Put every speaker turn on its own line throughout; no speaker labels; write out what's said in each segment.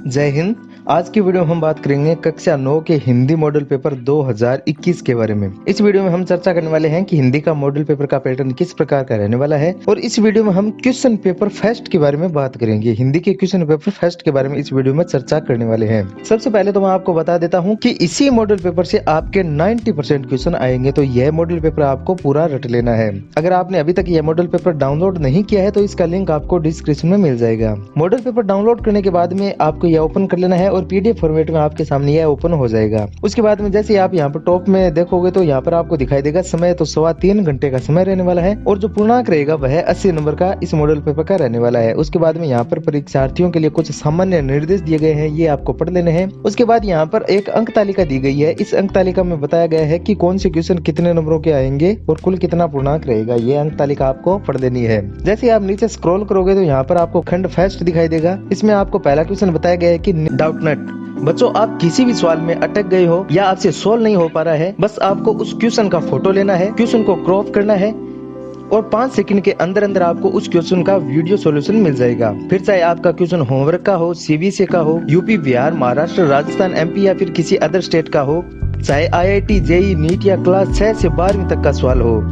जय हिंद। आज की वीडियो में हम बात करेंगे कक्षा 9 के हिंदी मॉडल पेपर 2021 के बारे में। इस वीडियो में हम चर्चा करने वाले हैं कि हिंदी का मॉडल पेपर का पैटर्न किस प्रकार का रहने वाला है और इस वीडियो में हम क्वेश्चन पेपर फर्स्ट के बारे में बात करेंगे। हिंदी के क्वेश्चन पेपर फर्स्ट के बारे में इस वीडियो में चर्चा करने वाले हैं। सबसे पहले तो मैं आपको बता देता हूँ कि इसी मॉडल पेपर से आपके 90% क्वेश्चन आएंगे, तो यह मॉडल पेपर आपको पूरा रट लेना है। अगर आपने अभी तक यह मॉडल पेपर डाउनलोड नहीं किया है तो इसका लिंक आपको डिस्क्रिप्शन में मिल जाएगा। मॉडल पेपर डाउनलोड करने के बाद में आपको यह ओपन कर लेना है और पीडीएफ फॉर्मेट में आपके सामने यह ओपन हो जाएगा। उसके बाद में जैसे आप यहाँ पर टॉप में देखोगे तो यहाँ पर आपको दिखाई देगा समय, तो 3.25 घंटे का समय रहने वाला है और जो पूर्णांक रहेगा वह 80 नंबर का इस मॉडल पेपर का रहने वाला है। उसके बाद में यहाँ पर परीक्षार्थियों के लिए कुछ सामान्य निर्देश दिए गए हैं, ये आपको पढ़ लेने हैं। उसके बाद यहाँ पर एक अंक तालिका दी गई है। इस अंक तालिका में बताया गया है कि कौन से क्वेश्चन कितने नंबरों के आएंगे और कुल कितना पूर्णांक रहेगा। ये अंक तालिका आपको पढ़ लेनी है। जैसे आप नीचे स्क्रॉल करोगे तो यहाँ पर आपको खंड फर्स्ट दिखाई देगा। इसमें आपको पहला क्वेश्चन बताया गया है कि डाउट नट। बच्चों, आप किसी भी सवाल में अटक गए हो या आपसे सॉल्व नहीं हो पा रहा है, बस आपको उस क्वेश्चन का फोटो लेना है, क्वेश्चन को क्रॉप करना है और 5 सेकंड के अंदर अंदर आपको उस क्वेश्चन का वीडियो सॉल्यूशन मिल जाएगा। फिर चाहे आपका क्वेश्चन होमवर्क का हो, सीबीएसई का हो, यूपी, बिहार, महाराष्ट्र, राजस्थान, एमपी या फिर किसी अदर स्टेट का हो, चाहे आईआईटी, जेईई, नीट या क्लास 6 से 12वीं तक का सवाल हो,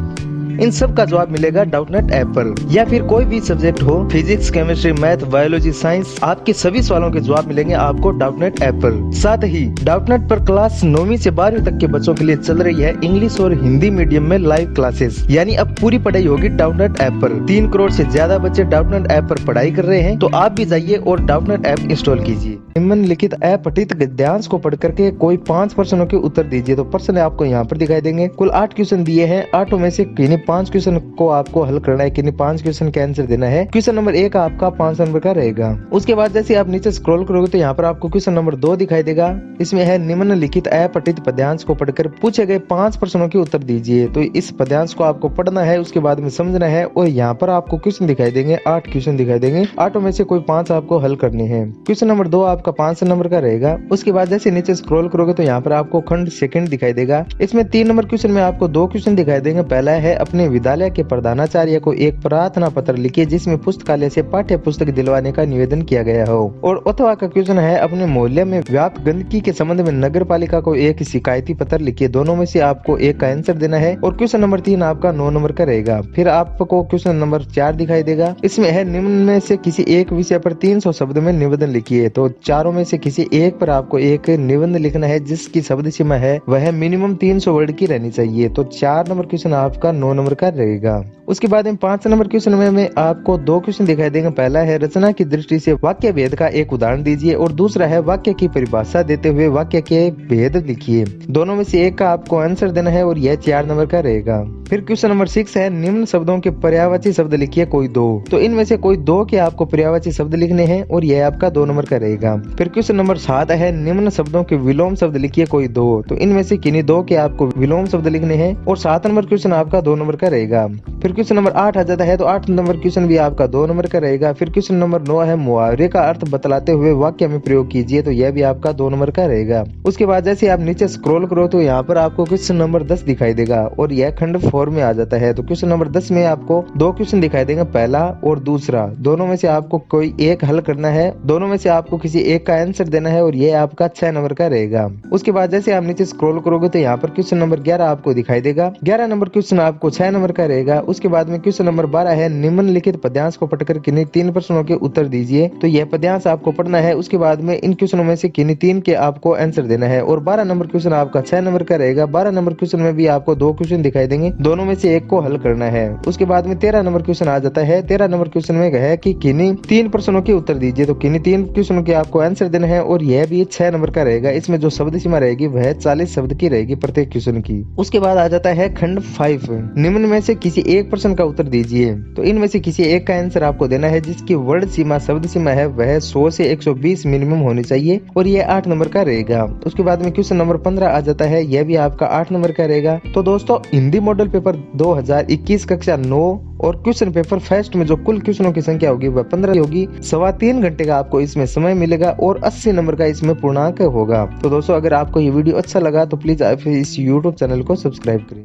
इन सब का जवाब मिलेगा डाउटनेट ऐप पर। या फिर कोई भी सब्जेक्ट हो, physics, chemistry, math, biology, science, आपके सभी सवालों के जवाब मिलेंगे आपको डाउटनेट ऐप पर। साथ ही डाउटनेट पर क्लास 9वीं से 12वीं तक के बच्चों के लिए चल रही है इंग्लिश और हिंदी मीडियम में लाइव क्लासेस, यानी अब पूरी पढ़ाई होगी डाउटनेट ऐप पर। 3 करोड़ से ज्यादा बच्चे डाउटनेट ऐप पर पढ़ाई कर रहे हैं, तो आप भी जाइए और डाउटनेट ऐप इंस्टॉल कीजिए। निम्नलिखित अपठित गद्यांश को पढ़ करके कोई 5 प्रश्नों के उत्तर दीजिए। तो प्रश्न आपको यहाँ पर दिखाई देंगे। कुल 8 क्वेश्चन दिए हैं। 8 में से किन्हीं 5 क्वेश्चन को आपको हल करना है, किन्हीं 5 क्वेश्चन का आंसर देना है। क्वेश्चन नंबर 1 आपका 5 नंबर का रहेगा। उसके बाद जैसे आप नीचे स्क्रॉल करोगे तो यहाँ पर आपको क्वेश्चन नंबर 2 दिखाई देगा। इसमें है निम्नलिखित अपठित पद्यांश को पढ़कर पूछे गए 5 प्रश्नों के उत्तर दीजिए। तो इस पद्यांश को आपको पढ़ना है, उसके बाद में समझना है और यहाँ पर आपको क्वेश्चन दिखाई देंगे। 8 क्वेश्चन दिखाई देंगे। 8 में से कोई 5 आपको हल करने हैं। क्वेश्चन नंबर 2 आपका 5 नंबर का रहेगा। उसके बाद जैसे नीचे स्क्रॉल करोगे तो यहाँ पर आपको खंड सेकंड दिखाई देगा। इसमें 3 नंबर क्वेश्चन में आपको 2 क्वेश्चन दिखाई देंगे। पहला है अपने विद्यालय के प्रधानाचार्य को एक प्रार्थना पत्र लिखिए जिसमें पुस्तकालय से पाठ्य पुस्तक दिलवाने का निवेदन किया गया हो। और अथवा का क्वेश्चन है अपने मोहल्ले में व्याप्त गंदगी के संबंध में नगर पालिका को एक शिकायती पत्र लिखिए। दोनों में से आपको एक का आंसर देना है। और क्वेश्चन नंबर 3 आपका 9 नंबर का रहेगा। फिर आपको क्वेश्चन नंबर 4 दिखाई देगा। इसमें है निम्न में से किसी एक विषय पर 300 शब्द में निवेदन लिखिए। तो चारों में से किसी एक पर आपको एक निबंध लिखना है जिसकी शब्द सीमा है वह मिनिमम 300 वर्ड की रहनी चाहिए। तो 4 नंबर क्वेश्चन आपका 9 नंबर का रहेगा। उसके बाद 5 नंबर क्वेश्चन में आपको 2 क्वेश्चन दिखाई देंगे। पहला है रचना की दृष्टि से वाक्य भेद का एक उदाहरण दीजिए और दूसरा है वाक्य की परिभाषा देते हुए वाक्य के भेद लिखिए। दोनों में से एक का आपको आंसर देना है और यह 4 नंबर का रहेगा। फिर क्वेश्चन नंबर 6 है निम्न शब्दों के पर्यायवाची शब्द लिखिए कोई 2। तो इनमें से कोई 2 के आपको पर्यायवाची शब्द लिखने हैं और यह आपका 2 नंबर का रहेगा। फिर क्वेश्चन नंबर 7 है निम्न शब्दों के विलोम शब्द लिखिए कोई 2। तो इनमें से किन्हीं 2 के आपको विलोम शब्द लिखने हैं और 7 नंबर क्वेश्चन आपका 2 नंबर का रहेगा। फिर क्वेश्चन नंबर 8 आ जाता है, तो 8 नंबर क्वेश्चन भी आपका 2 नंबर का रहेगा। फिर क्वेश्चन नंबर 9 है मुहावरे का अर्थ बतलाते हुए वाक्य में प्रयोग कीजिए। तो यह भी आपका 2 नंबर का रहेगा। उसके बाद जैसे आप नीचे स्क्रॉल करो तो यहाँ पर आपको क्वेश्चन नंबर 10 दिखाई देगा और यह खंड 4 में आ जाता है। तो क्वेश्चन नंबर 10 में आपको 2 क्वेश्चन दिखाई देंगे, पहला और दूसरा। दोनों में से आपको कोई एक हल करना है। दोनों में से आपको किसी एक का आंसर देना है और यह आपका 6 नंबर का रहेगा। उसके बाद जैसे आप नीचे स्क्रॉल करोगे तो यहाँ पर क्वेश्चन नंबर 11 आपको दिखाई देगा। 11 नंबर क्वेश्चन आपको 6 नंबर का रहेगा। उसके बाद में क्वेश्चन नंबर 12 है निम्नलिखित पद्यांश को पढ़कर किन्हीं 3 प्रश्नों के उत्तर दीजिए। तो यह पद्यांश आपको पढ़ना है। उसके बाद में इन क्वेश्चनों में से किन्हीं 3 के आपको आंसर देना है। और 12 नंबर क्वेश्चन आपका 6 नंबर का रहेगा। 12 नंबर क्वेश्चन में भी आपको 2 क्वेश्चन दिखाई देंगे। दोनों में से एक को हल करना है। उसके बाद में 13 नंबर क्वेश्चन आ जाता है। 13 नंबर क्वेश्चन में है कि किन्हीं 3 प्रश्नों के उत्तर दीजिए। तो किन्हीं 3 क्वेश्चनों के आपको आंसर देना है और यह भी 6 नंबर का रहेगा। इसमें जो शब्द सीमा रहेगी वह 40 शब्द की रहेगी प्रत्येक क्वेश्चन की। उसके बाद आ जाता है खंड 5, निम्न में से किसी एक प्रश्न का उत्तर दीजिए। तो इनमें से किसी एक का आंसर आपको देना है जिसकी वर्ड सीमा शब्द सीमा है वह 100 से 120 मिनिमम होनी चाहिए और यह 8 नंबर का रहेगा। उसके बाद में क्वेश्चन नंबर 15 आ जाता है, यह भी आपका 8 नंबर का रहेगा। तो दोस्तों हिंदी मॉडल पेपर 2021 कक्षा 9 और क्वेश्चन पेपर फर्स्ट में जो कुल क्वेश्चनों की संख्या होगी वह 15 होगी। 3.25 घंटे का आपको इसमें समय मिलेगा और 80 नंबर का इसमें पूर्णांक होगा। तो दोस्तों अगर आपको ये वीडियो अच्छा लगा तो प्लीज आप इस YouTube चैनल को सब्सक्राइब करें।